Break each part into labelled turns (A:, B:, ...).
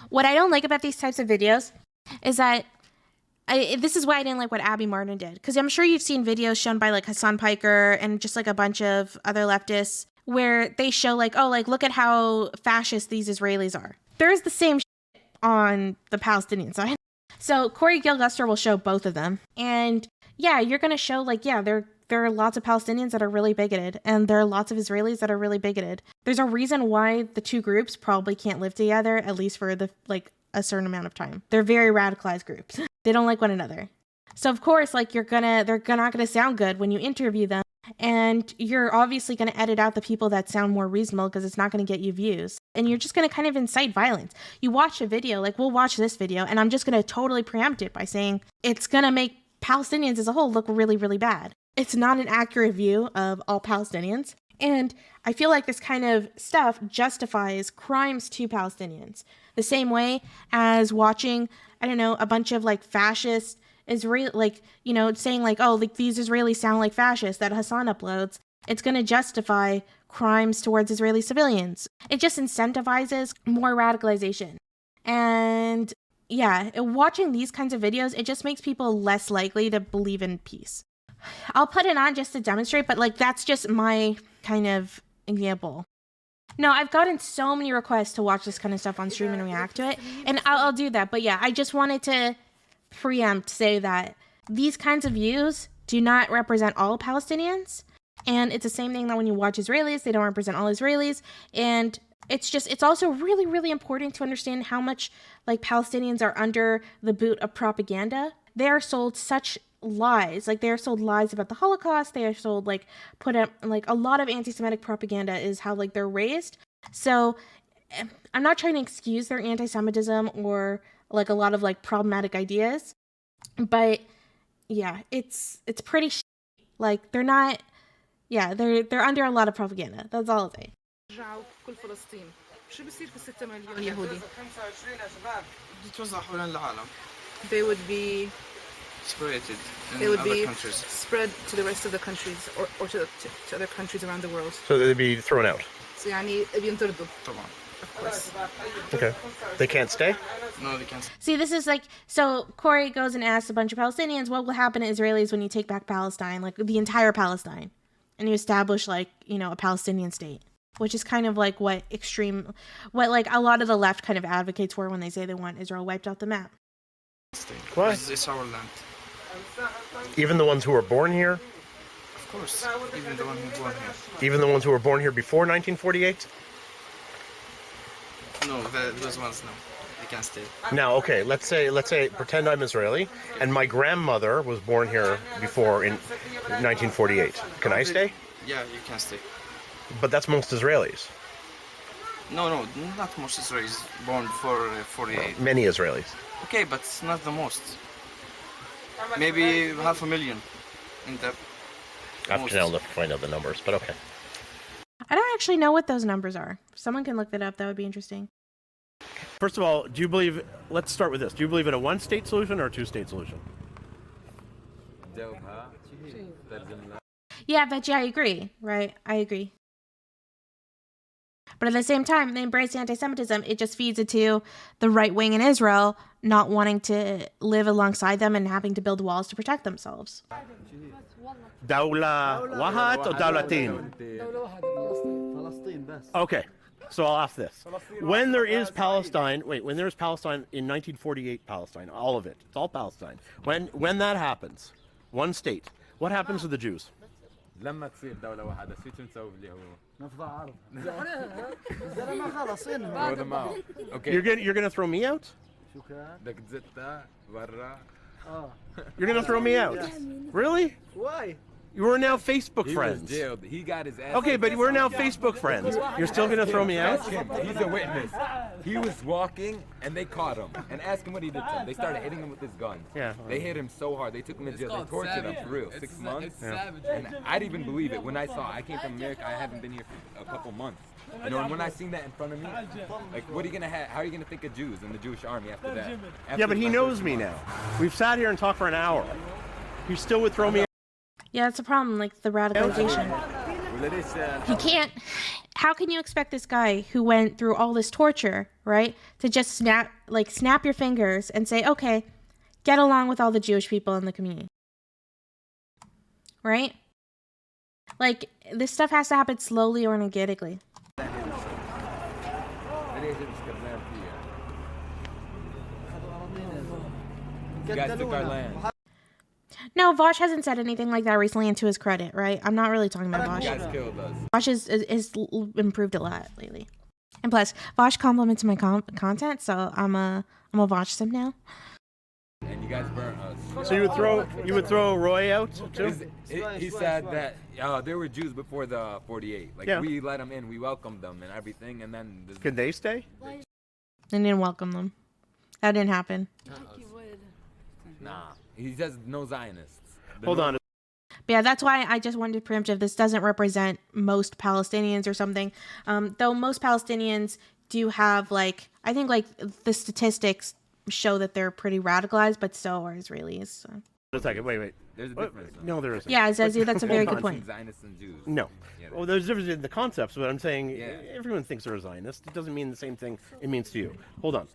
A: What I don't like about these types of videos is that this is why I didn't like what Abby Martin did. Because I'm sure you've seen videos shown by like Hassan Piker and just like a bunch of other leftists where they show like, oh, like look at how fascist these Israelis are. There's the same shit on the Palestinian side. So Corey Gilguster will show both of them. And yeah, you're going to show like, yeah, there are lots of Palestinians that are really bigoted, and there are lots of Israelis that are really bigoted. There's a reason why the two groups probably can't live together, at least for the like a certain amount of time. They're very radicalized groups. They don't like one another. So of course, like they're not gonna sound good when you interview them, and you're obviously gonna edit out the people that sound more reasonable because it's not gonna get you views, and you're just gonna kind of incite violence. You watch a video, like we'll watch this video, and I'm just gonna totally preempt it by saying it's gonna make Palestinians as a whole look really, really bad. It's not an accurate view of all Palestinians. And I feel like this kind of stuff justifies crimes to Palestinians. The same way as watching, I don't know, a bunch of like fascist Israel, like, you know, saying like, oh, like these Israelis sound like fascists that Hassan uploads. It's going to justify crimes towards Israeli civilians. It just incentivizes more radicalization. And yeah, watching these kinds of videos, it just makes people less likely to believe in peace. I'll put it on just to demonstrate, but like that's just my kind of example. No, I've gotten so many requests to watch this kind of stuff on stream and react to it, and I'll do that. But yeah, I just wanted to say that these kinds of views do not represent all Palestinians, and it's the same thing that when you watch Israelis, they don't represent all Israelis, and it's also really, really important to understand how much like Palestinians are under the boot of propaganda. They are sold such lies, like they're sold lies about the Holocaust. They are sold like put up like a lot of anti-Semitic propaganda is how like they're raised. So I'm not trying to excuse their anti-Semitism or like a lot of like problematic ideas, but yeah, it's pretty like they're not, yeah, they're under a lot of propaganda. That's all I'll say.
B: They would be
C: separated
B: they would be
C: countries.
B: Spread to the rest of the countries or to other countries around the world.
D: So they'd be thrown out.
B: So يعني بينطردوا.
C: Of
B: course.
D: Okay. They can't stay?
C: No, they can't.
A: See, this is like, so Corey goes and asks a bunch of Palestinians, what will happen to Israelis when you take back Palestine, like the entire Palestine, and you establish like, you know, a Palestinian state, which is kind of like what like a lot of the left kind of advocates for when they say they want Israel wiped off the map.
D: Why?
C: It's our land.
D: Even the ones who were born here?
C: Of course, even the ones who were born here.
D: Even the ones who were born here before 1948?
C: No, those ones, no. They can't stay.
D: Now, okay, let's say, pretend I'm Israeli, and my grandmother was born here before in 1948. Can I stay?
C: Yeah, you can stay.
D: But that's most Israelis.
C: No, not most Israelis born before 48.
D: Many Israelis.
C: Okay, but it's not the most. Maybe 500,000 in the
D: I have to now find out the numbers, but okay.
A: I don't actually know what those numbers are. If someone can look that up, that would be interesting.
D: First of all, do you believe, let's start with this. Do you believe in a one-state solution or a two-state solution?
A: Yeah, Veggie, I agree, right? I agree. But at the same time, they embrace anti-Semitism. It just feeds into the right wing in Israel not wanting to live alongside them and having to build walls to protect themselves.
D: Dawla Wahat or Dawlatin? Okay, so I'll ask this. When there is Palestine in 1948 Palestine, all of it, it's all Palestine. When that happens, one state, what happens to the Jews?
E: لما تصير دولة واحدة شو نسوي اللي هو
F: نفضل عرب زلمة خلص إنه
D: Okay. You're gonna throw me out?
F: شو كان
E: بدك تزتها برا
D: You're gonna throw me out? Really?
F: Why?
D: You are now Facebook
E: He
D: friends.
E: was jailed. He got his ass.
D: Okay, but we're now Facebook friends. You're still gonna throw me out?
E: Ask him. He's a witness. He was walking and they caught him and asked him what he did to him. They started hitting him with his gun.
D: Yeah.
E: They hit him so hard. They took him to jail. They tortured him for real. 6 months. And I didn't even believe it. When I saw, I came from America. I haven't been here for a couple months. You know, and when I seen that in front of me, like, what are you gonna have? How are you gonna think of Jews and the Jewish army after that?
D: Yeah, but he knows me now. We've sat here and talked for an hour. He still would throw me out.
A: Yeah, that's a problem, like the radicalization. He can't. How can you expect this guy who went through all this torture, right, to just snap your fingers and say, okay, get along with all the Jewish people in the community, right? Like, this stuff has to happen slowly or energetically.
E: You guys took our land.
A: No, Vosh hasn't said anything like that recently, and to his credit, right? I'm not really talking about Vosh.
E: You guys killed us.
A: Vosh is improved a lot lately. And plus, Vosh compliments my content, so I'm a Vosh sim now.
E: And you guys burnt us.
D: So you would throw Roy out too?
E: He said that there were Jews before the 48. Like, we let them in, we welcomed them and everything, and then...
D: Could they stay?
A: They didn't welcome them. That didn't happen.
E: Nah. He says no Zionists.
D: Hold on.
A: But yeah, that's why I just wanted to preemptive. This doesn't represent most Palestinians or something. Though most Palestinians do have, like, I think, like, the statistics show that they're pretty radicalized, but so are Israelis. So.
D: A second, wait.
E: There's a difference.
D: No, there isn't.
A: Yeah, Zazie, that's a very good point.
E: Zionists and Jews.
D: No.
E: Yeah,
D: Well, there's a difference in the concepts, but I'm saying everyone thinks they're a Zionist. It doesn't mean the same thing it means to you. Hold on.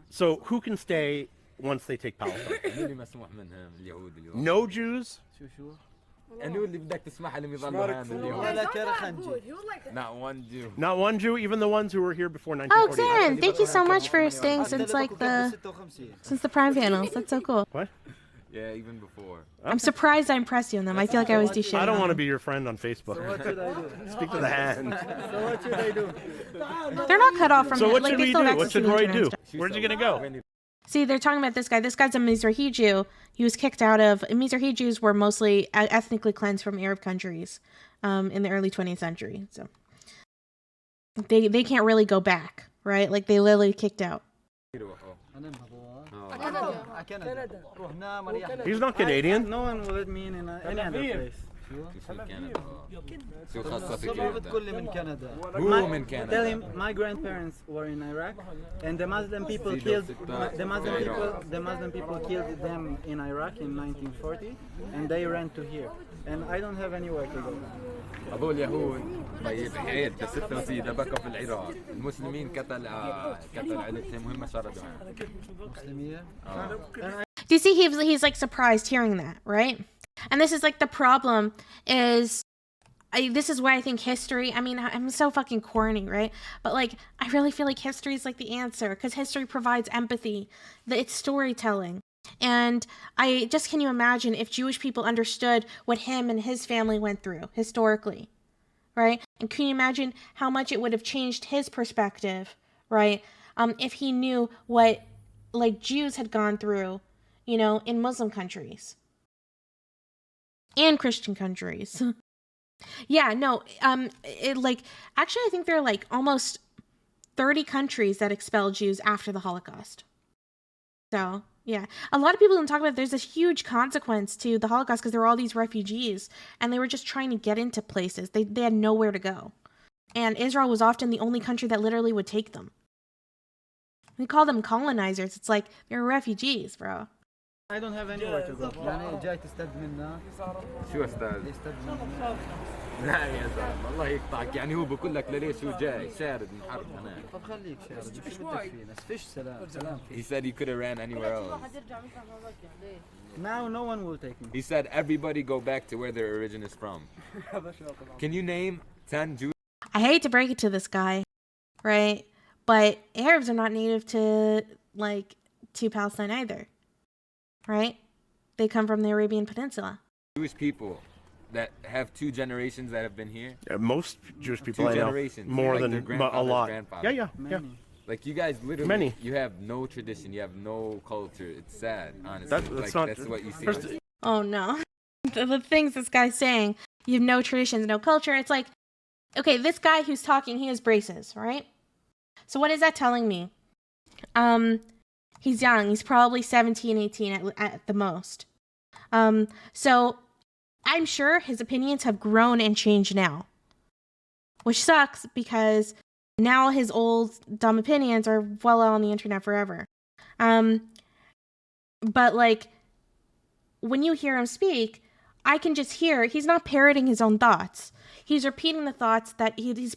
D: So who can stay once they take Palestine? No Jews?
E: Not one Jew.
D: Not one Jew, even the ones who were here before
A: Oh,
D: 1948.
A: Xarin, thank you so much for staying since the Prime panels. That's so cool.
D: What?
E: Yeah, even before.
A: I'm surprised I impressed you on them. I feel like I always do shit.
D: I don't
A: on
D: want to
A: them.
D: be your friend on Facebook.
F: So what should I do?
D: Speak to the hand.
F: So what should I do?
A: They're not cut off from
D: So
A: it.
D: what
A: Like,
D: should
A: they
D: we
A: still
D: do?
A: have
D: What
A: access to
D: should
A: the
D: Roy
A: internet
D: do?
A: and stuff.
D: Where's he going to go?
A: See, they're talking about this guy. This guy's a Mizrahi Jew. He was kicked out of... Mizrahi Jews were mostly ethnically cleansed from Arab countries in the early 20th century. So they can't really go back, right? Like, they literally kicked out.
D: He's not Canadian.
F: No one will let me in any other place. Tell him my grandparents were in Iraq, and the Muslim people killed them in Iraq in 1940, and they ran to here, and I don't have anywhere to go.
E: هذول يهود طيب حيل ب 66 بكوا في العراق المسلمين قتل عائلتهم وهم شردوا
A: Do you see he's like surprised hearing that, right? And this is like the problem is this is why I think history, I mean, I'm so fucking corny, right? But like, I really feel like history is like the answer because history provides empathy, it's storytelling. And can you imagine if Jewish people understood what him and his family went through historically, right? And can you imagine how much it would have changed his perspective, right? If he knew what like Jews had gone through, you know, in Muslim countries and Christian countries. Yeah, no, actually I think there are like almost 30 countries that expelled Jews after the Holocaust. So, yeah. A lot of people don't talk about it. There's this huge consequence to the Holocaust because there were all these refugees and they were just trying to get into places. They had nowhere to go. And Israel was often the only country that literally would take them. We call them colonizers. It's like, they're refugees, bro.
F: I don't have anywhere to go. جاي تستد منا
E: شو استاذ؟ لا يا زلمه الله يقطعك يعني هو بقول لك لليش هو جاي شارد من حرب هناك.
F: طب خليك شارد شو بدك فينا؟ فيش سلام.
E: He said he could have ran anywhere else.
F: Now no one will take me.
E: He said everybody go back to where their origin is from. Can you name 10 Jews?
A: I hate to break it to this guy, right? But Arabs are not native to Palestine either. Right? They come from the Arabian Peninsula.
E: Jewish people that have 2 generations that have been here.
D: Most Jewish people
E: 2
D: I know
E: generations.
D: more
E: like
D: than
E: their grandfather's
D: a lot.
E: grandfather.
D: Yeah.
E: Like you guys literally,
D: Many.
E: you have no tradition, you have no culture. It's sad, honestly.
D: That's not.
E: That's what you see.
D: First,
A: Oh no. The things this guy's saying, you have no traditions, no culture. It's like, okay, this guy who's talking, he has braces, right? So what is that telling me? He's young. He's probably 17, 18 at the most. So I'm sure his opinions have grown and changed now. Which sucks because now his old dumb opinions are well out on the internet forever. But like, when you hear him speak, I can just hear he's not parroting his own thoughts. he's repeating the thoughts that he's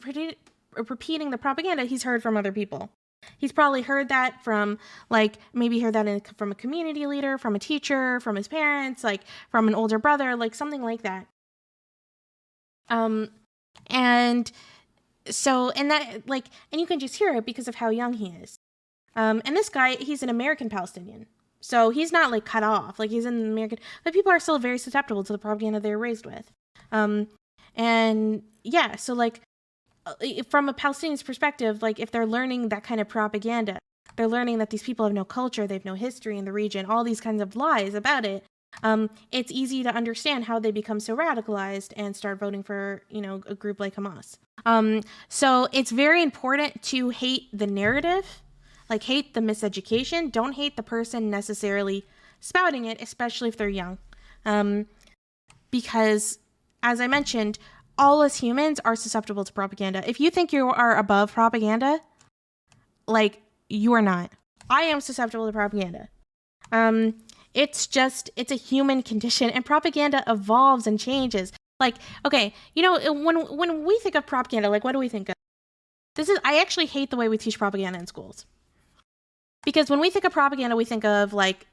A: repeating the propaganda he's heard from other people. He's probably heard that from, like, maybe heard that from a community leader, from a teacher, from his parents, like, from an older brother, like, something like that. And so, and that, like, and you can just hear it because of how young he is. And this guy, he's an American Palestinian. So he's not, like, cut off. Like, he's an American, but people are still very susceptible to the propaganda they were raised with. And yeah, so, like, from a Palestinian's perspective, like, if they're learning that kind of propaganda, they're learning that these people have no culture, they have no history in the region, all these kinds of lies about it, it's easy to understand how they become so radicalized and start voting for, you know, a group like Hamas. So it's very important to hate the narrative, like, hate the miseducation. Don't hate the person necessarily spouting it, especially if they're young. Because, as I mentioned, all us humans are susceptible to propaganda. If you think you are above propaganda, like, you are not. I am susceptible to propaganda. It's a human condition, and propaganda evolves and changes. Like, okay, you know, when we think of propaganda, like, what do we think of? I actually hate the way we teach propaganda in schools. Because when we think of propaganda, we think of, like,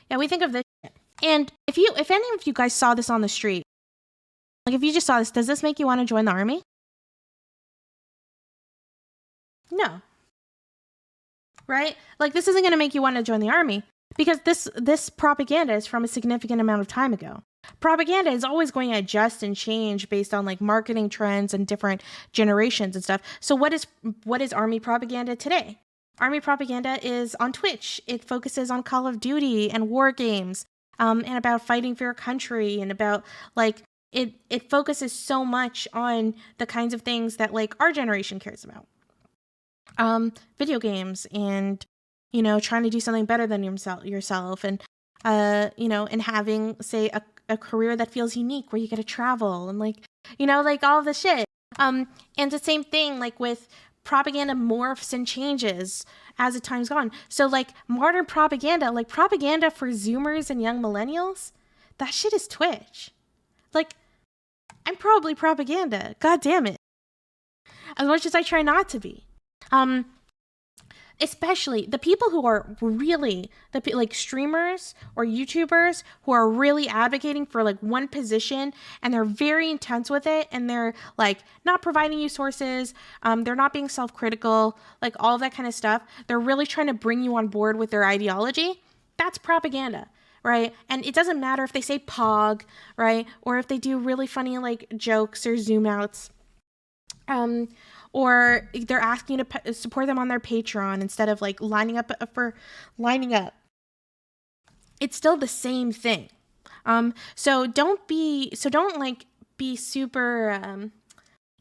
A: yeah, we think of this shit. And if any of you guys saw this on the street, like, if you just saw this, does this make you want to join the army? No. Right? Like, this isn't going to make you want to join the army, because this propaganda is from a significant amount of time ago. Propaganda is always going to adjust and change based on, like, marketing trends and different generations and stuff. So what is army propaganda today? Army propaganda is on Twitch. It focuses on Call of Duty and war games, and about fighting for your country, and about, like, it focuses so much on the kinds of things that, like, our generation cares about. Video games, and, you know, trying to do something better than yourself, and, you know, and having, say, a career that feels unique, where you get to travel, and, like, you know, like, all the shit. And the same thing, like, with propaganda morphs and changes as the time's gone. So, like, modern propaganda, like, propaganda for Zoomers and young millennials, that shit is Twitch. Like, I'm probably propaganda. God damn it. As much as I try not to be. Especially the people who are really, like, streamers or YouTubers who are really advocating for, like, one position, and they're very intense with it, and they're, like, not providing you sources, they're not being self-critical, like, all that kind of stuff. They're really trying to bring you on board with their ideology. That's propaganda. Right? And it doesn't matter if they say pog, right? Or if they do really funny, like, jokes or zoom outs. Or they're asking you to support them on their Patreon instead of, like, lining up. It's still the same thing. So don't be super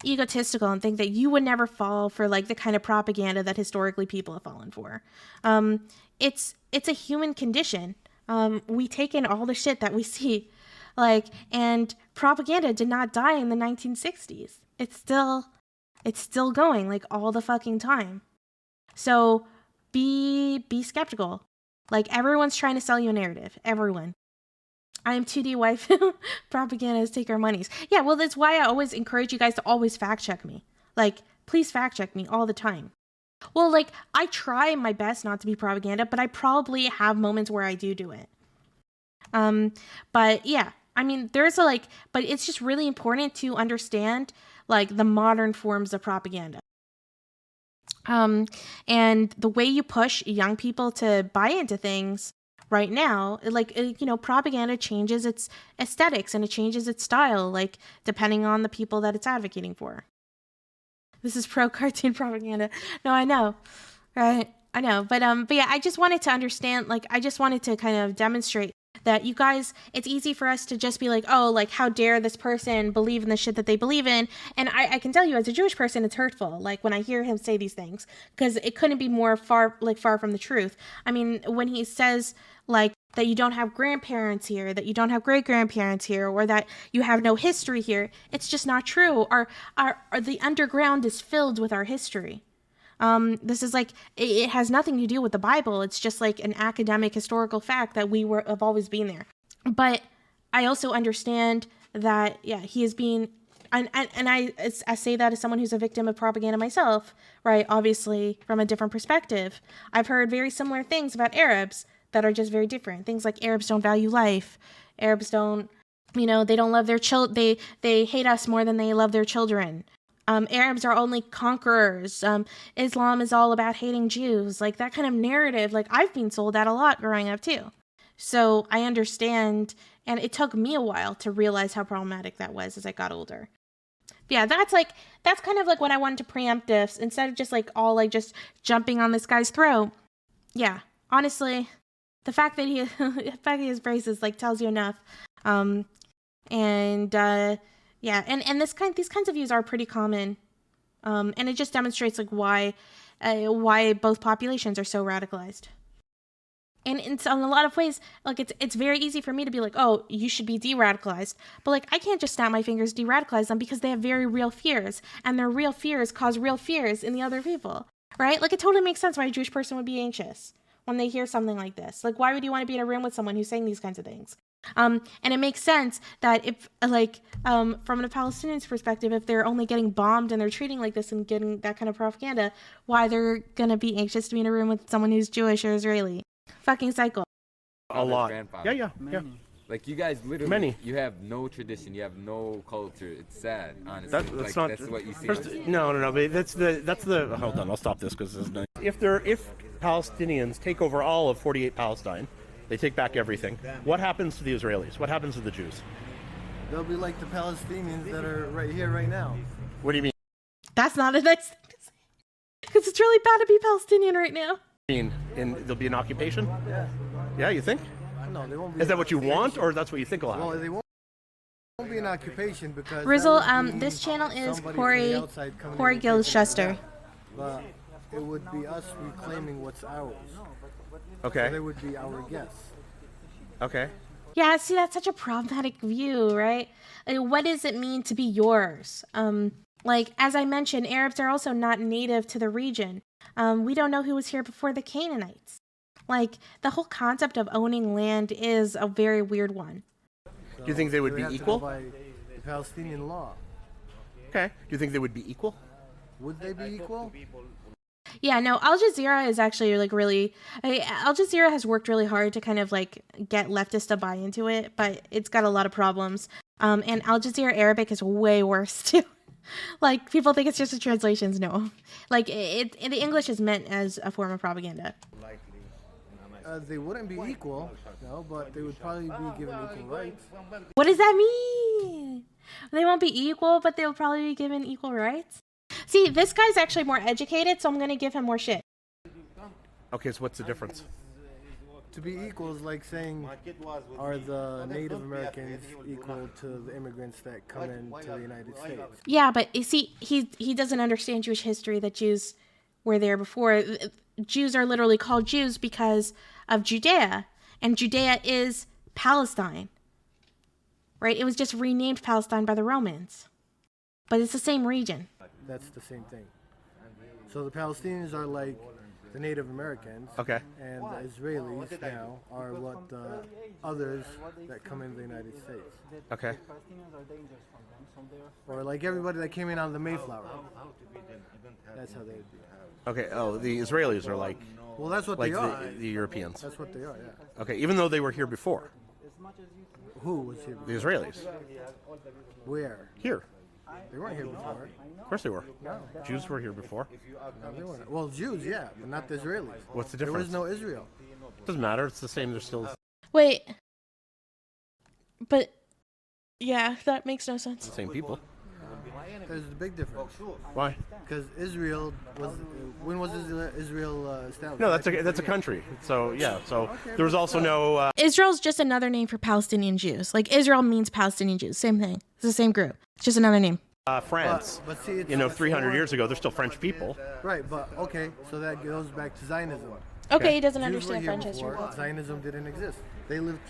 A: egotistical and think that you would never fall for, like, the kind of propaganda that historically people have fallen for. It's a human condition. We take in all the shit that we see, like, and propaganda did not die in the 1960s. It's still going, like, all the fucking time. So be skeptical. Like, everyone's trying to sell you a narrative. Everyone. I am 2D wife. Propagandists take our monies. Yeah, well, that's why I always encourage you guys to always fact check me. Like, please fact check me all the time. Well, like, I try my best not to be propaganda, but I probably have moments where I do it. But yeah, I mean, but it's just really important to understand, like, the modern forms of propaganda. And the way you push young people to buy into things right now, like, you know, propaganda changes its aesthetics and it changes its style, like, depending on the people that it's advocating for. This is pro-cartoon propaganda. No, I know, right? I know, but yeah, I just wanted to understand, like, I just wanted to kind of demonstrate that you guys, it's easy for us to just be like, oh, like, how dare this person believe in the shit that they believe in? And I can tell you, as a Jewish person, it's hurtful, like, when I hear him say these things, because it couldn't be more far from the truth. I mean, when he says, like, that you don't have grandparents here, that you don't have great-grandparents here, or that you have no history here, it's just not true. The underground is filled with our history. This is, like, it has nothing to do with the Bible. It's just, like, an academic historical fact that have always been there. But I also understand that, yeah, he is being I say that as someone who's a victim of propaganda myself, right? Obviously, from a different perspective. I've heard very similar things about Arabs that are just very different. Things like Arabs don't value life. Arabs don't, they don't love their children. They hate us more than they love their children. Arabs are only conquerors. Islam is all about hating Jews. Like that kind of narrative, like I've been sold that a lot growing up too. So I understand, and it took me a while to realize how problematic that was as I got older. Yeah, that's kind of like what I wanted to preempt this, instead of just like all like just jumping on this guy's throat. Yeah, honestly, the fact that he has braces like tells you enough. Yeah, and these kinds of views are pretty common, and it just demonstrates like why both populations are so radicalized. And in a lot of ways, like it's very easy for me to be like, oh, you should be de-radicalized, but like I can't just snap my fingers de-radicalize them because they have very real fears, and their real fears cause real fears in the other people, right? Like it totally makes sense why a Jewish person would be anxious when they hear something like this. Like, why would you want to be in a room with someone who's saying these kinds of things? And it makes sense that if, like, from a Palestinian's perspective, if they're only getting bombed and they're treating like this and getting that kind of propaganda, why they're gonna be anxious to be in a room with someone who's Jewish or Israeli. Fucking cycle.
D: A lot. Yeah.
E: Like you guys literally,
D: Many.
E: You have no tradition, you have no culture. It's sad, honestly.
D: That's not.
E: That's what you see.
D: No. But that's the. Hold on, I'll stop this because this is nice. If Palestinians take over all of 48 Palestine, they take back everything. What happens to the Israelis? What happens to the Jews?
G: They'll be like the Palestinians that are right here, right now.
D: What do you mean?
A: That's not a nice thing to say. Because it's really bad to be Palestinian right now.
D: There'll be an occupation? Yeah, you think?
G: No, they won't be.
D: Is that what you want, or that's what you think will happen?
G: Well, they won't be an occupation because.
A: Rizzle, this channel is Corey Gilchester.
G: But it would be us reclaiming what's ours.
D: Okay.
G: So they would be our guests.
D: Okay.
A: Yeah, see, that's such a problematic view, right? Like, what does it mean to be yours? Like, as I mentioned, Arabs are also not native to the region. We don't know who was here before the Canaanites. Like, the whole concept of owning land is a very weird one.
G: So
D: do you think they would be equal?
G: By the Palestinian law.
D: Okay. Do you think they would be equal?
G: Would they be equal?
A: Yeah, no, Al Jazeera is actually like really, Al Jazeera has worked really hard to kind of like get leftists to buy into it, but it's got a lot of problems. And Al Jazeera Arabic is way worse too. Like, people think it's just the translations. No, like the English is meant as a form of propaganda.
G: They wouldn't be equal, no, but they would probably be given equal rights.
A: What does that mean? They won't be equal, but they'll probably be given equal rights? See, this guy's actually more educated, so I'm going to give him more shit.
D: Okay, so what's the difference?
G: To be equal is like saying, are the Native Americans equal to the immigrants that come into the United States?
A: Yeah, but you see, he doesn't understand Jewish history, that Jews were there before. Jews are literally called Jews because of Judea, and Judea is Palestine, right? It was just renamed Palestine by the Romans, but it's the same region.
G: That's the same thing. So the Palestinians are like the Native Americans,
D: okay,
G: and the Israelis now are what the others that come into the United States.
D: Okay.
G: Or like everybody that came in on the Mayflower. That's how they would be.
D: Okay. Oh, the Israelis are like.
G: Well, that's what
D: like
G: they are.
D: The Europeans.
G: That's what they are. Yeah.
D: Okay, even though they were here before.
G: Who was here?
D: The Israelis.
G: Where?
D: Here.
G: They weren't here before.
D: Of course they were.
G: No.
D: Jews were here before.
G: No, they weren't. Well, Jews, yeah, but not the Israelis.
D: What's the
G: There
D: difference?
G: was no Israel.
D: Doesn't matter. It's the same. They're still
A: Wait. But, yeah, that makes no sense.
D: the same people.
G: There's a big difference.
D: Why?
G: Because Israel was. When was Israel established?
D: No, that's a country. So yeah. So there was also no.
A: Israel's just another name for Palestinian Jews. Like, Israel means Palestinian Jews. Same thing. It's the same group. It's just another name.
D: France.
G: But see, it's,
D: 300 years ago, they're still French people.
G: Right, but okay, so that goes back to Zionism.
A: Okay, he doesn't
G: Jews
A: understand
G: were here
A: French history.
G: before. Zionism didn't exist. They lived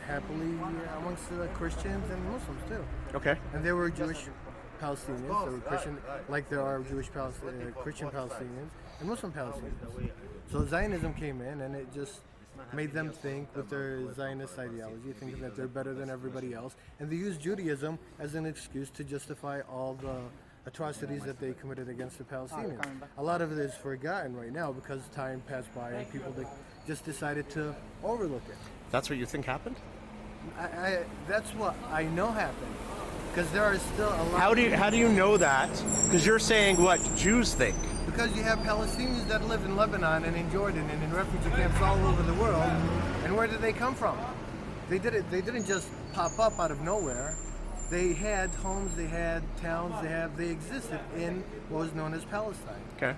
G: happily amongst Christians and Muslims too.
D: Okay.
G: And there were Jewish Palestinians, there were Christian, like there are Jewish Christian Palestinians and Muslim Palestinians. So Zionism came in and it just made them think with their Zionist ideology, thinking that they're better than everybody else, and they used Judaism as an excuse to justify all the atrocities that they committed against the Palestinians. A lot of it is forgotten right now because time passed by and people just decided to overlook it.
D: That's what you think happened?
G: That's what I know happened, because there are still a lot.
D: How do you know that? Because you're saying what Jews think.
G: Because you have Palestinians that live in Lebanon and in Jordan and in refugee camps all over the world, and where did they come from? They didn't just pop up out of nowhere. They had homes, they had towns, they existed in what was known as Palestine.
D: Okay.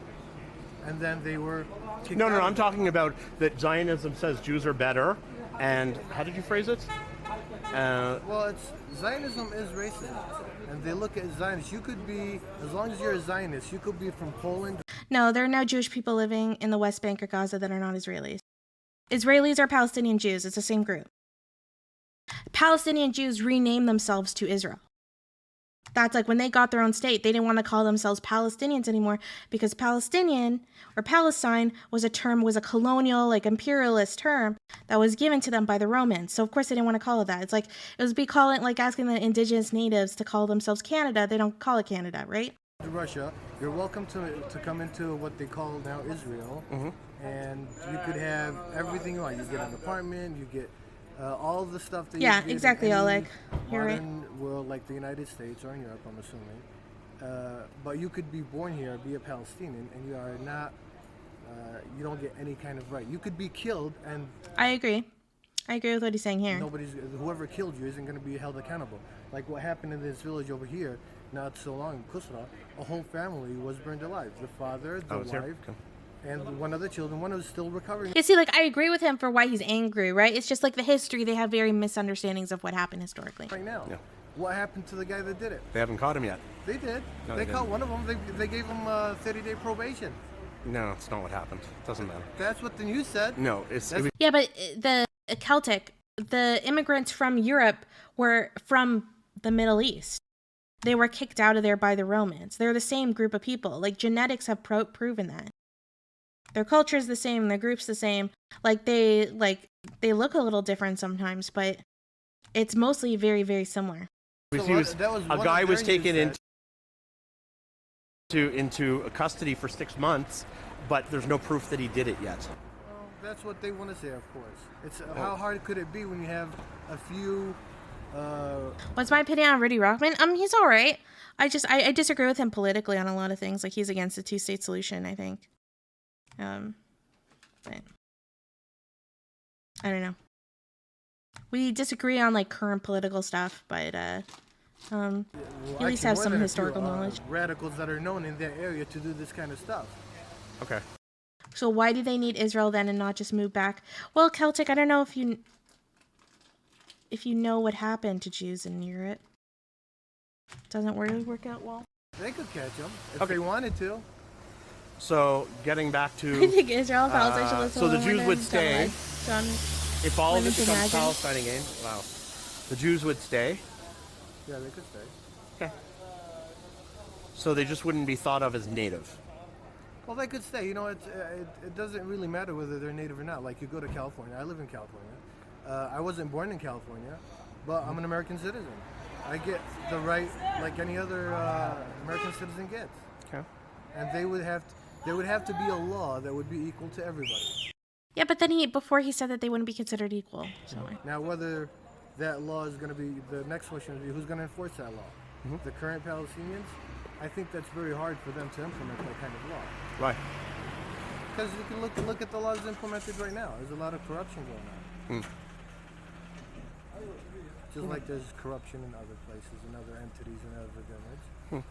G: And then they were kicked
D: No,
G: out.
D: I'm talking about that Zionism says Jews are better, and how did you phrase it?
G: Well, Zionism is racism, and they look at Zionists. You could be, as long as you're a Zionist, you could be from Poland.
A: No, there are no Jewish people living in the West Bank or Gaza that are not Israelis. Israelis are Palestinian Jews. It's the same group. Palestinian Jews rename themselves to Israel. That's like when they got their own state, they didn't want to call themselves Palestinians anymore because Palestinian or Palestine was a colonial, like imperialist term that was given to them by the Romans. So of course they didn't want to call it that. It's like it was like asking the indigenous natives to call themselves Canada. They don't call it Canada, right?
G: Russia, you're welcome to come into what they call now Israel, and you could have everything you want. You get an apartment, you get all the stuff that you get
A: exactly,
G: in any
A: Oleg. You're right.
G: modern world like the United States or in Europe, I'm assuming. But you could be born here, be a Palestinian, and you are not. You don't get any kind of right. You could be killed, and
A: I agree with what he's saying here.
G: whoever killed you isn't going to be held accountable. Like what happened in this village over here, not so long in Kusra, a whole family was burned alive. The father, the wife, and one of the children. One was still recovering.
A: Yeah, see, like I agree with him for why he's angry, right? It's just like the history; they have very misunderstandings of what happened historically.
G: Right now, what happened to the guy that did it?
D: They haven't caught him yet.
G: They did.
D: No,
G: they
D: they
G: caught
D: didn't.
G: one of them. They gave him 30-day probation.
D: No, it's not what happened. It doesn't matter.
G: That's what the news said.
D: No, it was,
A: Yeah, but the the immigrants from Europe were from the Middle East. They were kicked out of there by the Romans. They're the same group of people. Like genetics have proven that. Their culture is the same. Their group's the same. They look a little different sometimes, but it's mostly very, very similar.
D: A guy was taken into custody for 6 months, but there's no proof that he did it yet.
G: Well, that's what they want to say, of course. It's how hard could it be when you have a few.
A: What's my opinion on Rudy Rockman? He's all right. I disagree with him politically on a lot of things. Like he's against the two-state solution, I think. But I don't know. We disagree on like current political stuff, but at least have some historical knowledge.
G: Radicals that are known in that area to do this kind of stuff.
D: Okay.
A: So why do they need Israel then and not just move back? Well, Celtic, I don't know if you know what happened to Jews in Europe. Doesn't really work out well.
G: They could catch them if they wanted to.
D: So getting back to
A: I think Israel and Palestine should listen
D: so
A: to
D: the Jews would stay
A: John,
D: if all of it
A: Women
D: becomes
A: Imagine.
D: Palestine again. Wow. The Jews would stay.
G: Yeah, they could stay.
D: Okay. So they just wouldn't be thought of as native.
G: Well, they could stay. You know, it doesn't really matter whether they're native or not. Like you go to California. I live in California. I wasn't born in California, but I'm an American citizen. I get the right like any other American citizen gets.
D: Okay.
G: And there would have to be a law that would be equal to everybody.
A: Yeah, but then before he said that they wouldn't be considered equal. So.
G: Now, whether that law is going to be, the next question would be who's going to enforce that law? The current Palestinians? I think that's very hard for them to implement that kind of law.
D: Right.
G: Because you can look at the laws implemented right now. There's a lot of corruption going on. Just like there's corruption in other places, in other entities, in other governments.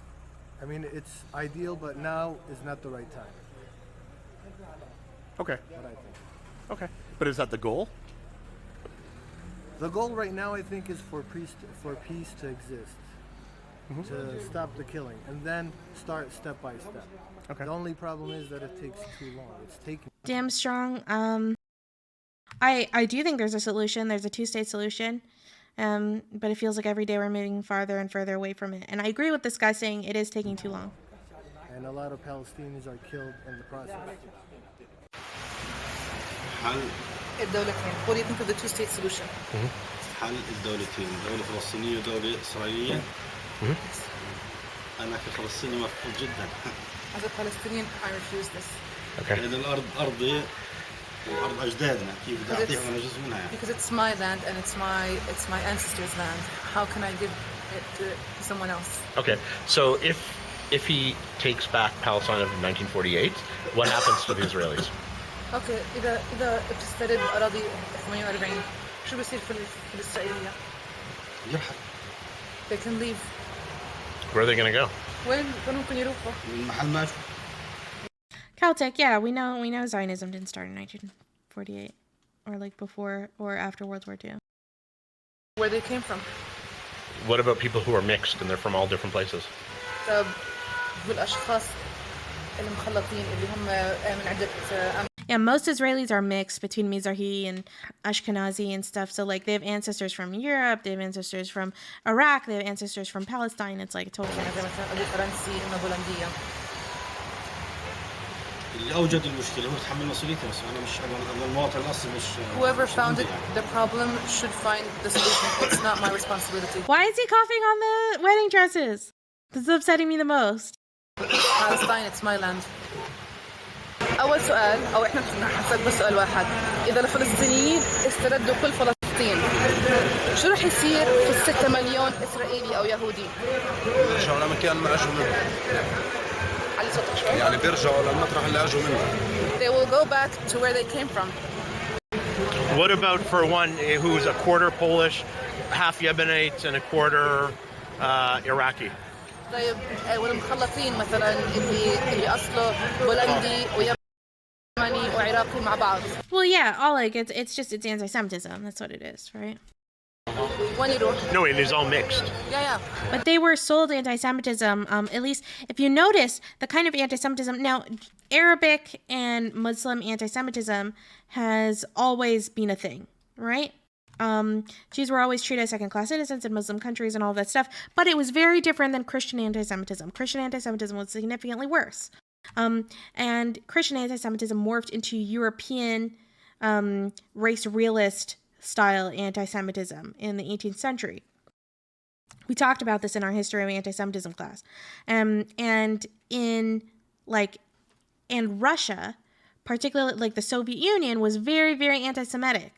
G: I mean, it's ideal, but now is not the right time.
D: Okay.
G: What I think.
D: Okay. But is that the goal?
G: The goal right now, I think, is for peace to exist, to stop the killing, and then start step by step.
D: Okay.
G: The only problem is that it takes too long. It's taking.
A: Damn strong. I do think there's a solution. There's a two-state solution. But it feels like every day we're moving farther and further away from it. And I agree with this guy saying it is taking too long.
G: And a lot of Palestinians are killed in the process.
H: هل
B: الدولتين. What do you think of the two-state solution?
H: حل الدولتين، دولة فلسطينية ودولة إسرائيلية. أنا كفلسطيني مرفوض جدا.
B: As a Palestinian, I refuse this.
H: لأن الأرض أرضي وأرض أجدادنا، كيف بدي أعطيهم أنا جزء منها يعني.
B: Because it's my land and it's my ancestors' land. How can I give it to someone else?
D: Okay, so if he takes back Palestine of 1948, what happens to the Israelis?
B: Okay, إذا بتسترد أراضي 48 شو بصير في الإسرائيلية؟
H: يرحل.
B: They can leave.
D: Where are they going to go?
B: وين ممكن يروحوا؟
H: من محل ما شو.
A: Caltech, yeah, we know Zionism didn't start in 1948 or like before or after World War II.
B: Where they came from?
D: What about people who are mixed and they're from all different places?
B: طب والأشخاص المخلطين اللي هم من عدة
A: Yeah, most Israelis are mixed between Mizrahi and Ashkenazi and stuff. So like they have ancestors from Europe, they have ancestors from Iraq, they have ancestors from Palestine. It's like a total mix.
B: مثلا أبو فرنسي إما بولندية.
H: اللي أوجد المشكلة هو يتحمل مسؤوليته، بس أنا مش أنا المواطن الأصلي مش.
B: Whoever found it, the problem should find the solution. It's not my responsibility.
A: Why is he coughing on the wedding dresses? This is upsetting me the most.
B: Palestine, it's my land. أول سؤال أو إحنا نسأل بس سؤال واحد، إذا الفلسطينيين استردوا كل فلسطين، شو رح يصير في ال6 مليون إسرائيلي أو يهودي؟
I: بيرجعوا لمكان ما أجوا منه.
B: علي صوتك شوي.
I: يعني بيرجعوا للمطرح اللي أجوا منه.
B: They will go back to where they came from.
D: What about for one who's a quarter Polish, half Yemenite, and a quarter Iraqi?
B: طيب والمخلطين مثلا اللي أصله بولندي ويمني وعراقي مع بعض.
A: Well, yeah, all like it's anti-Semitism. That's what it is, right?
B: وين يروح؟
D: No, it is all mixed.
B: Yeah.
A: But they were sold anti-Semitism. At least if you notice the kind of anti-Semitism now, Arabic and Muslim anti-Semitism has always been a thing, right? Jews were always treated as second-class citizens in Muslim countries and all that stuff, but it was very different than Christian anti-Semitism. Christian anti-Semitism was significantly worse. And Christian anti-Semitism morphed into European race realist style anti-Semitism in the 18th century. We talked about this in our history of anti-Semitism class. And Russia, particularly like the Soviet Union, was very, very anti-Semitic,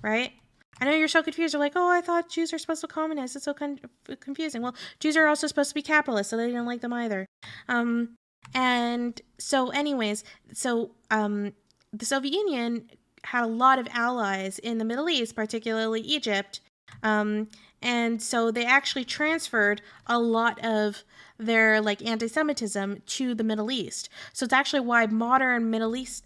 A: right? I know you're so confused. You're like, oh, I thought Jews are supposed to communize. It's so confusing. Well, Jews are also supposed to be capitalists, so they didn't like them either. And so anyways, the Soviet Union had a lot of allies in the Middle East, particularly Egypt. And so they actually transferred a lot of their like anti-Semitism to the Middle East. So it's actually why the modern Middle East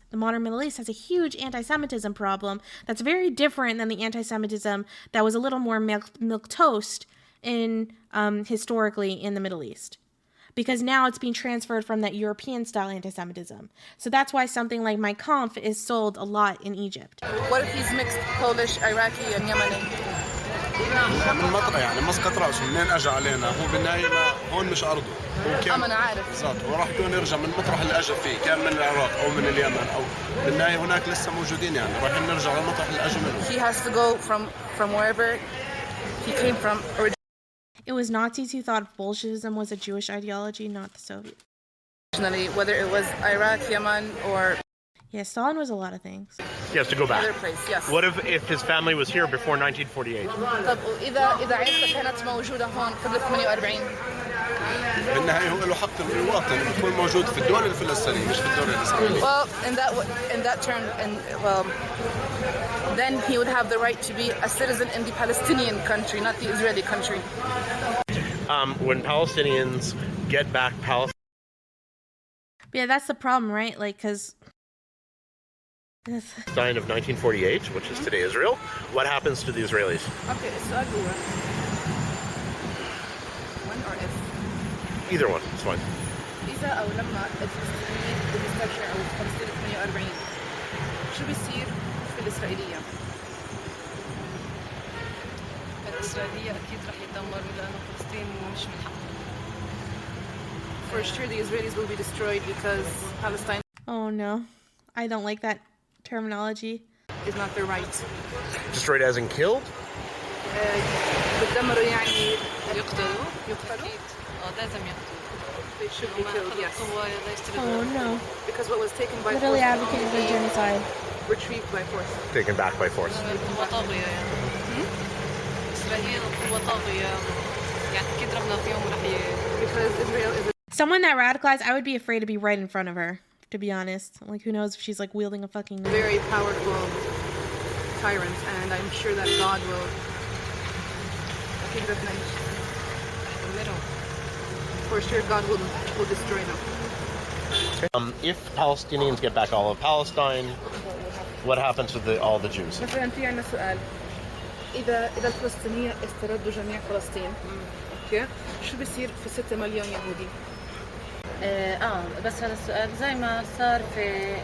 A: has a huge anti-Semitism problem that's very different than the anti-Semitism that was a little more milquetoast in historically in the Middle East. Because now it's being transferred from that European-style anti-Semitism. So that's why something like Mein Kampf is sold a lot in Egypt.
B: What if he's mixed Polish, Iraqi, and Yemeni?
I: من مطرح يعني مسقط راسه منين اجى علينا هو بالنهايه هون مش ارضه هو كان
B: انا عارف
I: بالضبط وراح يكون يرجع من المطرح اللي اجى فيه كان من العراق او من اليمن او بالنهايه هناك لسه موجودين يعني رايحين نرجع للمطرح اللي اجى منه.
B: He has to go from wherever he came from.
A: It was Nazis who thought Bolshevism was a Jewish ideology, not the Soviet.
B: Originally, whether it was Iraq, Yemen, or
A: yeah, Stalin was a lot of things.
D: He has to go back.
B: Other place, yes.
D: What if his family was here before 1948?
B: طب إذا عيلته كانت موجودة هون قبل 48.
I: بالنهاية هو له حق المواطن يكون موجود في الدولة الفلسطينية مش في الدولة الإسرائيلية.
B: Well, in that term, then he would have the right to be a citizen in the Palestinian country, not the Israeli country.
D: When Palestinians get back Palestine.
A: Yeah, that's the problem, right? Like, because.
D: Palestine of 1948, which is today Israel. What happens to the Israelis?
B: Okay, السؤال هو when or if?
D: Either one, it's fine.
B: إذا أو لما الفلسطينيين بيسترجعوا أو فلسطين 48 شو بيصير في الإسرائيلية؟
J: الإسرائيلية أكيد رح يتدمروا لأنه فلسطين مش من حقهم.
B: For sure, the Israelis will be destroyed because Palestine.
A: Oh no, I don't like that terminology.
B: is not their right.
D: Destroyed as in killed?
B: بتدمروا يعني
J: يقتلوا
B: يقتلوا.
J: لازم يقتلوا.
B: They should be killed, yes.
A: Oh no.
B: Because what was taken by
A: Literally
B: force
A: advocating for
B: can be
A: genocide.
B: retrieved by force.
D: Taken back by force.
J: قوة طاغية يعني. إسرائيل قوة طاغية يعني أكيد ربنا في يوم رح
B: Because Israel is
A: Someone that radicalized, I would be afraid to be right in front of her, to be honest. Like, who knows if she's like wielding a fucking
B: a
A: knife.
B: very powerful tyrant, and I'm sure that God will for sure God will destroy them.
D: If Palestinians get back all of Palestine, what happens with all the Jews?
B: مثلا في عندنا سؤال إذا الفلسطينيين استردوا جميع فلسطين اوكي شو بيصير في 6 مليون يهودي؟
J: بس هذا السؤال زي ما صار في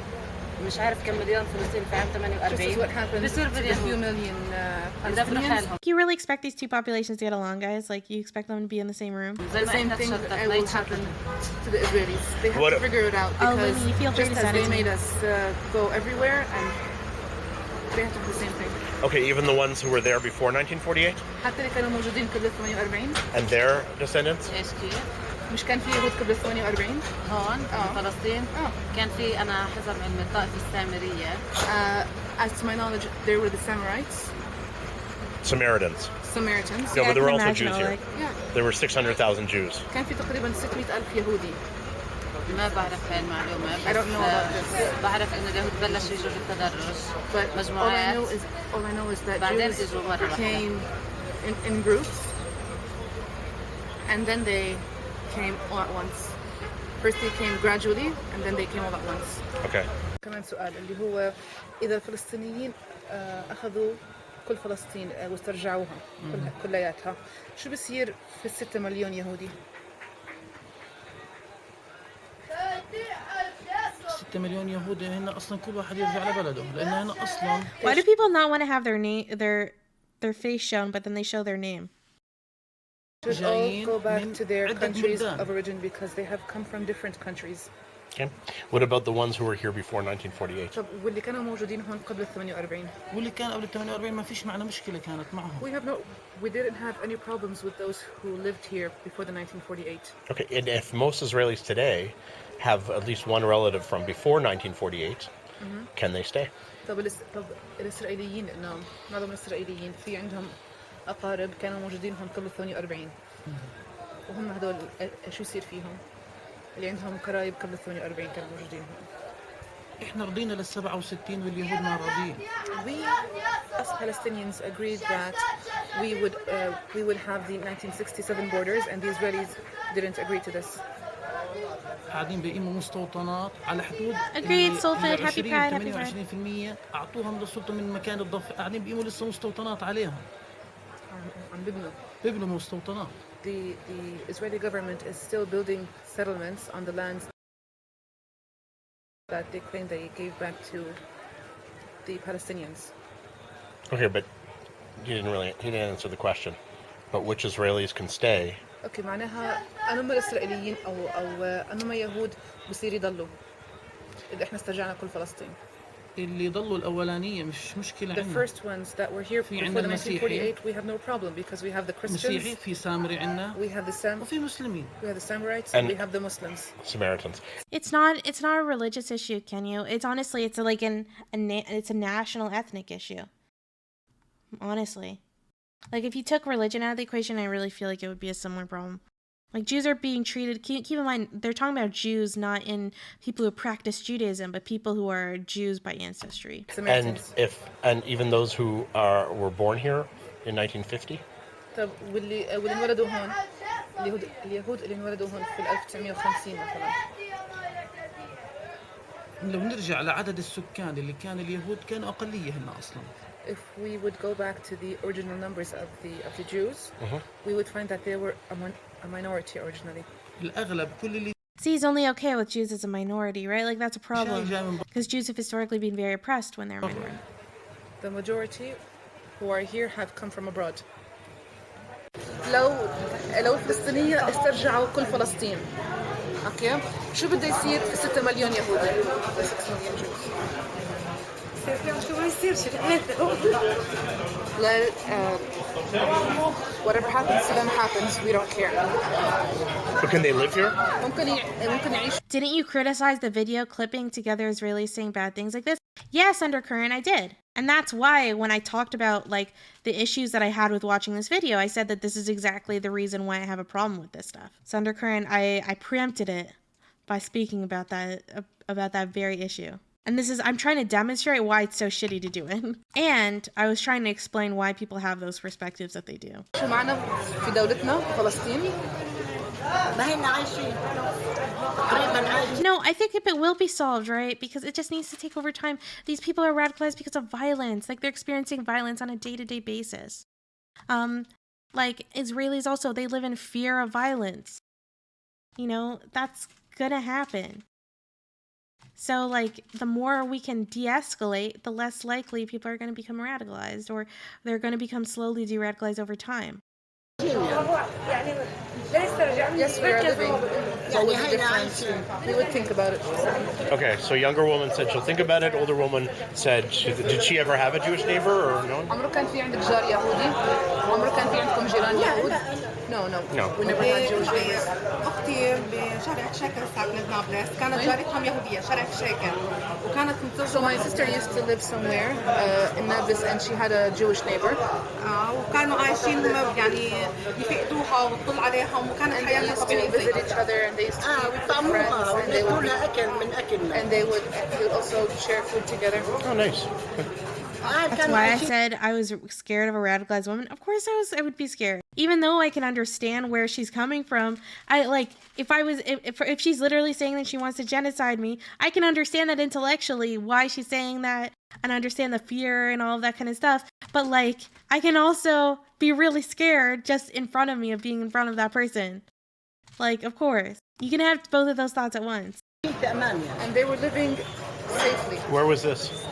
J: مش عارف كم مليون فلسطيني في عام 48 بيصير باليهود
A: Do you really expect these two populations to get along, guys? Like, you expect them to be in the same room?
B: The same thing will happen to the Israelis. They have to figure it out because
A: Lily, feel free
B: just
A: to
B: as
A: send it
B: they
A: to me.
B: made us go everywhere, and they have to do the same thing.
D: Okay, even the ones who were there before 1948?
B: حتى اللي كانوا موجودين قبل 48
D: And their descendants?
J: ايش كيف؟
B: مش كان في يهود قبل 48
J: هون في فلسطين كان في انا حسب علم الطائفة السامرية
B: as to my knowledge there were the Samarites
D: Samaritans.
B: Samaritans
D: Yeah, but there were also
A: imagine
D: Jews
A: it,
D: here.
A: like-
B: yeah
D: There were 600,000 Jews.
B: كان في تقريبا 600,000 يهودي
J: ما بعرف هاي المعلومة
B: I don't know about this
J: بعرف انه اليهود بلشوا يجوا بالتدرج
B: but all I
J: مجموعات
B: know is that
J: بعدين
B: Jews
J: اجوا مرة واحدة
B: came in groups and then they came all at once. First they came gradually and then they came all at once.
D: Okay.
B: كمان سؤال اللي هو إذا الفلسطينيين أخذوا كل فلسطين واسترجعوها كلياتها شو بصير في 6 مليون يهودي؟
F: 6 مليون يهودي هنا اصلا كل واحد يرجع لبلده لان هنا اصلا
A: Why do people not want to have their name, their face shown, but then they show their name?
B: Should all go back
F: من
B: to their
F: عدة
B: countries
F: بلدان.
B: of origin because they have come from different countries.
D: Okay. What about the ones who were here before 1948?
B: طب واللي كانوا موجودين هون قبل 48
F: واللي كان قبل 48 ما فيش معنا مشكله كانت معهم.
B: we didn't have any problems with those who lived here before the 1948.
D: Okay, and if most Israelis today have at least one relative from before 1948, can they stay?
B: طب الإسرائيليين لأنه معظم الإسرائيليين في عندهم أقارب كانوا موجودين هون قبل 48 وهم هدول شو يصير فيهم؟ اللي عندهم قرايب قبل 48 كانوا موجودين هون.
F: احنا رضينا لل 67 واليهود ما راضيين.
B: We as Palestinians agreed that we would have the 1967 borders and the Israelis didn't agree to this.
F: قاعدين بيقيموا مستوطنات على حدود
A: Agreed, Sultan. Happy Pride, happy Pride.
F: 28% اعطوهم للسلطه من مكان الضفه قاعدين بيقيموا لسه مستوطنات عليهم.
B: عم
F: بيبنوا مستوطنات.
B: The Israeli government is still building settlements on the lands that they claim they gave back to the Palestinians.
D: Okay, but he didn't answer the question. But which Israelis can stay?
B: اوكي معناها انهم الاسرائيليين او انهم يهود بصير يضلوا اذا احنا استرجعنا كل فلسطين.
F: اللي ضلوا الاولانيه مش مشكله
B: The
F: عندنا.
B: first ones that were here before
F: عندنا
B: 1948 we have no problem because we have the Christians.
F: مسيحي في سامري عندنا.
B: We have the
F: وفي مسلمين.
B: We have the Samarites and we have the Muslims.
D: Samaritans.
A: It's not a religious issue, can you? It's honestly, it's like it's a national ethnic issue. Honestly. Like, if you took religion out of the equation, I really feel like it would be a similar problem. Like, Jews are being treated, keep in mind, they're talking about Jews, not in people who practice Judaism, but people who are Jews by ancestry.
D: And even those who were born here in 1950?
B: طب واللي انولدوا هون اليهود اللي انولدوا هون في 1950 مثلا.
F: لو نرجع لعدد السكان اللي كان اليهود كانوا اقليه هنا اصلا.
B: If we would go back to the original numbers of the Jews, we would find that they were a minority originally.
F: الأغلب كل اللي
A: See, he's only okay with Jews as a minority, right? Like, that's a problem. Because Jews have historically been very oppressed when they're a minority.
B: The majority who are here have come from abroad. لو الفلسطينية استرجعوا كل فلسطين، أوكي؟ شو بده يصير في 6 مليون يهودي؟ 6 مليون Jews. Let it, whatever happens to them happens. We don't care.
D: But can they live here?
B: ممكن يعيشوا.
A: Didn't you criticize the video clipping together Israelis saying bad things like this? Yes, Undercurrent, I did. And that's why when I talked about like the issues that I had with watching this video, I said that this is exactly the reason why I have a problem with this stuff. So Undercurrent, I preempted it by speaking about that very issue. And I'm trying to demonstrate why it's so shitty to do it. And I was trying to explain why people have those perspectives that they do.
B: شو معنا في دولتنا فلسطين؟
A: No, I think it will be solved, right? Because it just needs to take over time. These people are radicalized because of violence. Like, they're experiencing violence on a day-to-day basis. Like, Israelis also, they live in fear of violence. You know, that's gonna happen. So, like, the more we can de-escalate, the less likely people are going to become radicalized, or they're going to become slowly de-radicalized over time.
B: Yes, we are living. What would be different? We would think about it.
D: Okay, so younger woman said she'll think about it. Older woman said, did she ever have a Jewish neighbor or no?
B: عمره كان في عندك جار يهودي؟ عمره كان في عندكم جيران يهود؟ No. We never had Jewish neighbors.
K: أختي بشارع شاكر ساكنة بنابلس كانت جارتهم يهودية شارع شاكر وكانت متزوجة.
B: So my sister used to live somewhere in Nablus and she had a Jewish neighbor.
K: وكانوا عايشين هم يعني يفقدوها وتطل عليهم وكانت حياتها
B: طبيعية. They used to visit each other and they used to be friends and they would also share food together.
D: Oh, nice.
A: That's why I said I was scared of a radicalized woman. Of course I would be scared. Even though I can understand where she's coming from, if she's literally saying that she wants to genocide me, I can understand that intellectually why she's saying that and understand the fear and all of that kind of stuff. But like, I can also be really scared just in front of me of being in front of that person. Like, of course. You can have both of those thoughts at once.
B: And they were living safely.
D: Where was this?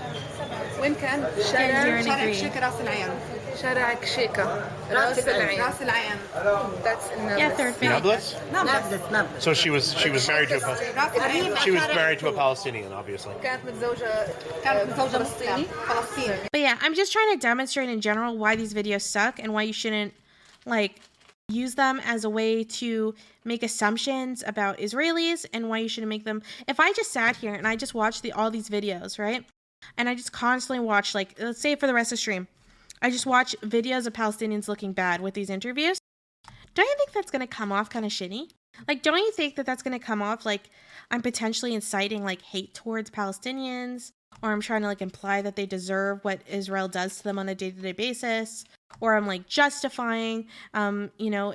B: وين كان؟
K: شارع شيكا راس العين.
B: شارع شيكا راس العين.
K: راس العين.
B: That's in Nablus.
A: Yeah, third base.
K: Nablus.
D: So she was married to a Palestinian, obviously.
B: كانت متزوجة فلسطيني.
A: But yeah, I'm just trying to demonstrate in general why these videos suck and why you shouldn't like use them as a way to make assumptions about Israelis and why you shouldn't make them. If I just sat here and I just watched all these videos, right? And I just constantly watch, like, let's say for the rest of the stream, I just watch videos of Palestinians looking bad with these interviews. Don't you think that's going to come off kind of shitty? Like, don't you think that that's going to come off like I'm potentially inciting, like, hate towards Palestinians? Or I'm trying to, like, imply that they deserve what Israel does to them on a day-to-day basis? Or I'm, like, justifying,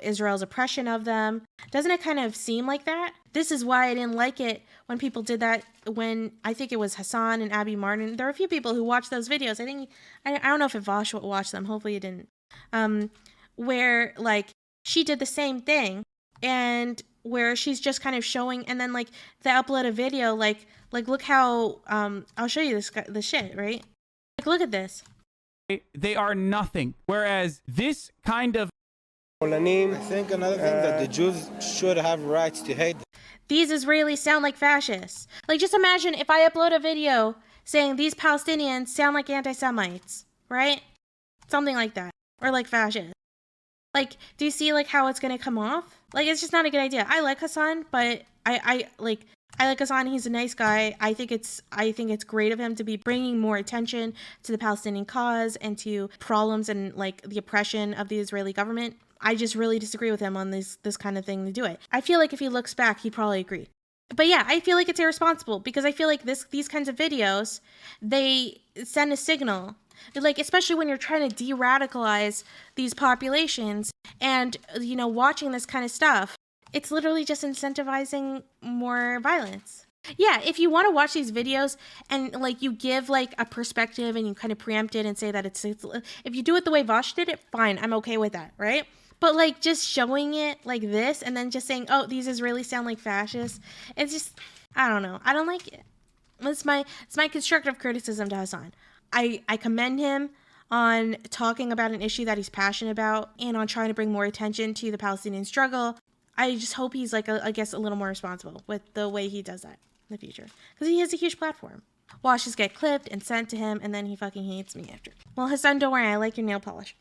A: Israel's oppression of them? Doesn't it kind of seem like that? This is why I didn't like it when people did that when, I think it was Hassan and Abby Martin. There are a few people who watched those videos. I don't know if Vosh watched them. Hopefully it didn't. Where, like, she did the same thing. And where she's just kind of showing, and then, like, they upload a video, like look how, I'll show you this shit, right? Like, look at this.
L: They are nothing. Whereas this kind of...
M: I think another thing that the Jews should have rights to hate.
A: These Israelis sound like fascists. Like, just imagine if I upload a video saying these Palestinians sound like anti-Semites, right? Something like that. Or like fascists. Like, do you see, like, how it's gonna come off? Like, it's just not a good idea. I like Hassan, but I like Hassan. He's a nice guy. I think it's great of him to be bringing more attention to the Palestinian cause and to problems and, like, the oppression of the Israeli government. I just really disagree with him on this kind of thing to do it. I feel like if he looks back, he'd probably agree. But yeah, I feel like it's irresponsible because I feel like these kinds of videos, they send a signal. Like, especially when you're trying to de-radicalize these populations and, watching this kind of stuff, it's literally just incentivizing more violence. Yeah, if you want to watch these videos and, like, you give, like, a perspective and you kind of preempt it and say that it's if you do it the way Vosh did it, fine, I'm okay with that, right? But, like, just showing it like this and then just saying, oh, these Israelis sound like fascists, it's just, I don't know. I don't like it. It's my constructive criticism to Hassan. I commend him on talking about an issue that he's passionate about and on trying to bring more attention to the Palestinian struggle. I just hope he's, like, I guess, a little more responsible with the way he does that in the future. Because he has a huge platform. Washes get clipped and sent to him, and then he fucking hates me after. Well, Hassan, don't worry, I like your nail polish.